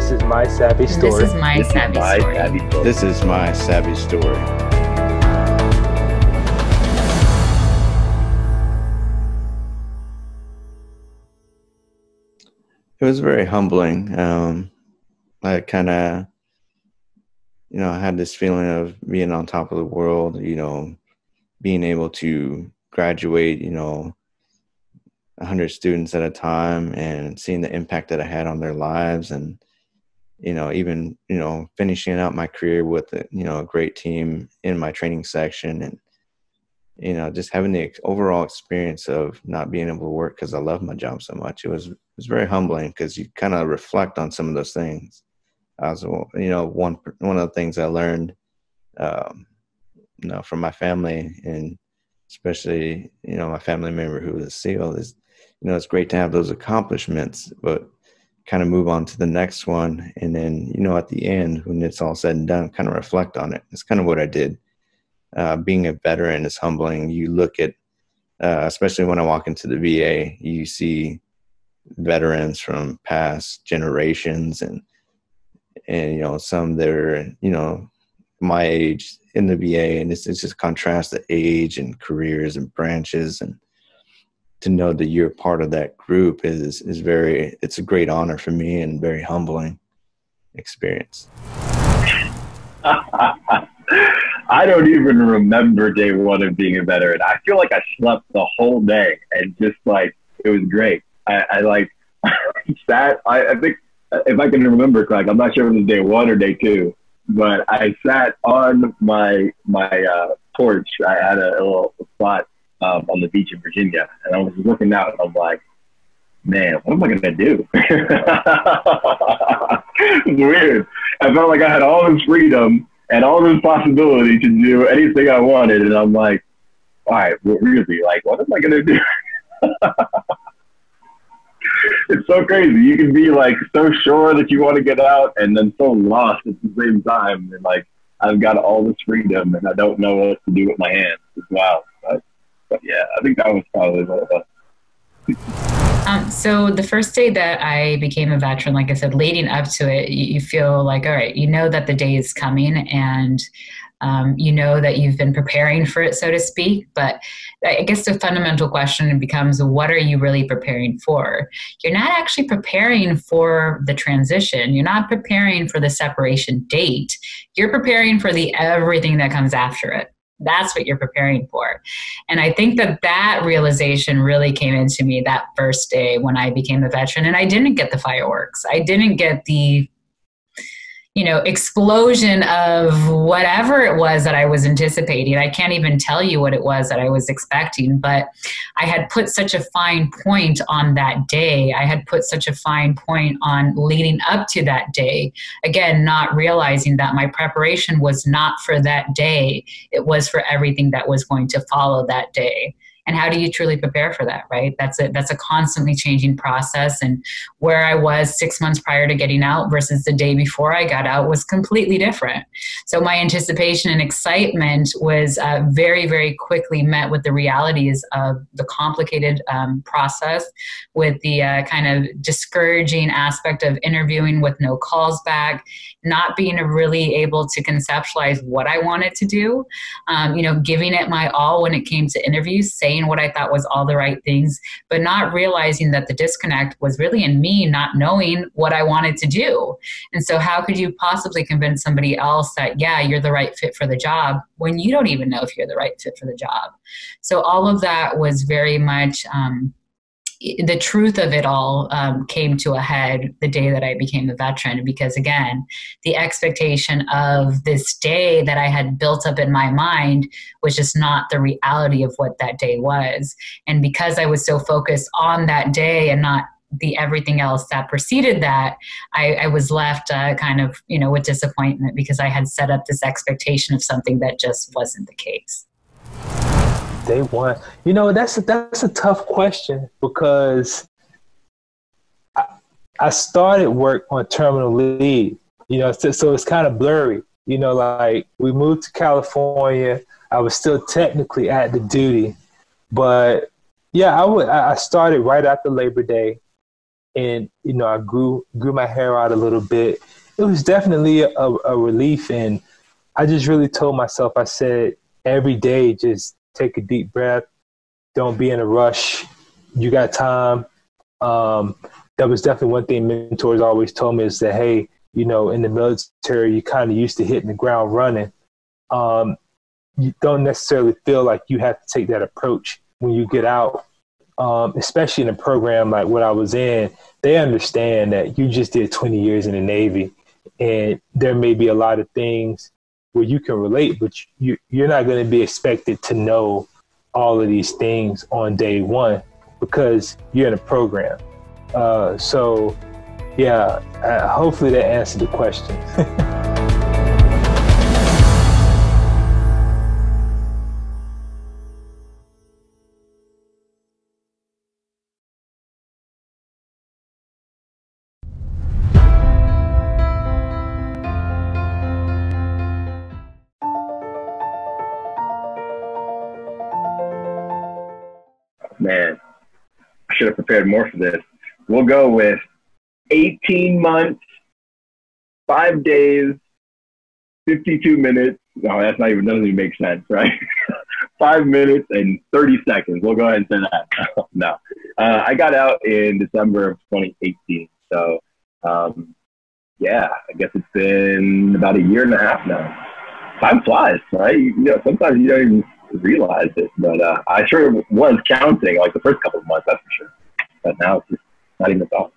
This is my SAVI story. This is my SAVI story. This is my SAVI story. It was very humbling. I kind of, I had this feeling of being on top of the world, being able to graduate, 100 students at a time and seeing the impact that I had on their lives. And, even, finishing out my career with, a great team in my training section and, just having the overall experience of not being able to work because I love my job so much. It was very humbling because you kind of reflect on some of those things. I was, one of the things I learned, from my family and especially, my family member who was a SEAL is, it's great to have those accomplishments, but kind of move on to the next one. And then, at the end, when it's all said and done, kind of reflect on it. It's kind of what I did. Being a veteran is humbling. You look at, especially when I walk into the VA, you see veterans from past generations and some that are, my age in the VA, and it's just contrast the age and careers and branches, and to know that you're part of that group is it's a great honor for me and very humbling experience. I don't even remember day one of being a veteran. I feel like I slept the whole day and just it was great. I sat, I think if I can remember correct, I'm not sure if it was day one or day two, but I sat on my porch. I had a little spot on the beach in Virginia, and I was looking out and I'm like, man, what am I going to do? It's weird. I felt like I had all this freedom and all this possibility to do anything I wanted. And I'm like, all right, well, really, what am I going to do? It's so crazy. You can be so sure that you want to get out and then so lost at the same time. And I've got all this freedom and I don't know what to do with my hands. It's wild. But yeah, I think that was probably one of us. So the first day that I became a veteran, like I said, leading up to it, you feel like, all right, that the day is coming and that you've been preparing for it, so to speak. But I guess the fundamental question becomes, what are you really preparing for? You're not actually preparing for the transition. You're not preparing for the separation date. You're preparing for everything that comes after it. That's what you're preparing for. And I think that realization really came into me that first day when I became a veteran. And I didn't get the fireworks. I didn't get the explosion of whatever it was that I was anticipating. I can't even tell you what it was that I was expecting, but I had put such a fine point on that day. I had put such a fine point on leading up to that day. Again, not realizing that my preparation was not for that day. It was for everything that was going to follow that day. And how do you truly prepare for that, right? That's a constantly changing process. And where I was 6 months prior to getting out versus the day before I got out was completely different. So my anticipation and excitement was very, very quickly met with the realities of the complicated process, with the kind of discouraging aspect of interviewing with no calls back, not being really able to conceptualize what I wanted to do, giving it my all when it came to interviews, saying what I thought was all the right things, but not realizing that the disconnect was really in me not knowing what I wanted to do. And so how could you possibly convince somebody else that, yeah, you're the right fit for the job when you don't even know if you're the right fit for the job? So all of that was very much the truth of it all came to a head the day that I became a veteran, because again, the expectation of this day that I had built up in my mind was just not the reality of what that day was. And because I was so focused on that day and not the everything else that preceded that, I was left kind of, with disappointment, because I had set up this expectation of something that just wasn't the case. Day one, that's a tough question, because I started work on terminal leave, so it's kind of blurry, we moved to California. I was still technically at the duty, but yeah, I started right after Labor Day. and, you know, I grew my hair out a little bit. It was definitely a relief. And I just really told myself, I said, every day, just take a deep breath. Don't be in a rush. You got time. That was definitely one thing mentors always told me, is that, hey, you know, in the military, you kind of used to hitting the ground running. You don't necessarily feel like you have to take that approach when you get out, especially in a program like what I was in. They understand that you just did 20 years in the Navy, and there may be a lot of things where you can relate, but you're not going to be expected to know all of these things on day one because you're in a program. So, yeah, hopefully that answered the question. Man, I should have prepared more for this. We'll go with 18 months, 5 days, 52 minutes. No, that's not even, doesn't even make sense, right? 5 minutes and 30 seconds. We'll go ahead and say that. No. I got out in December of 2018. So, yeah, I guess it's been about a year and a half now. Time flies, right? You know, sometimes you don't even realize it, but I sure was counting like the first couple of months, that's for sure. But now it's just not even a thought.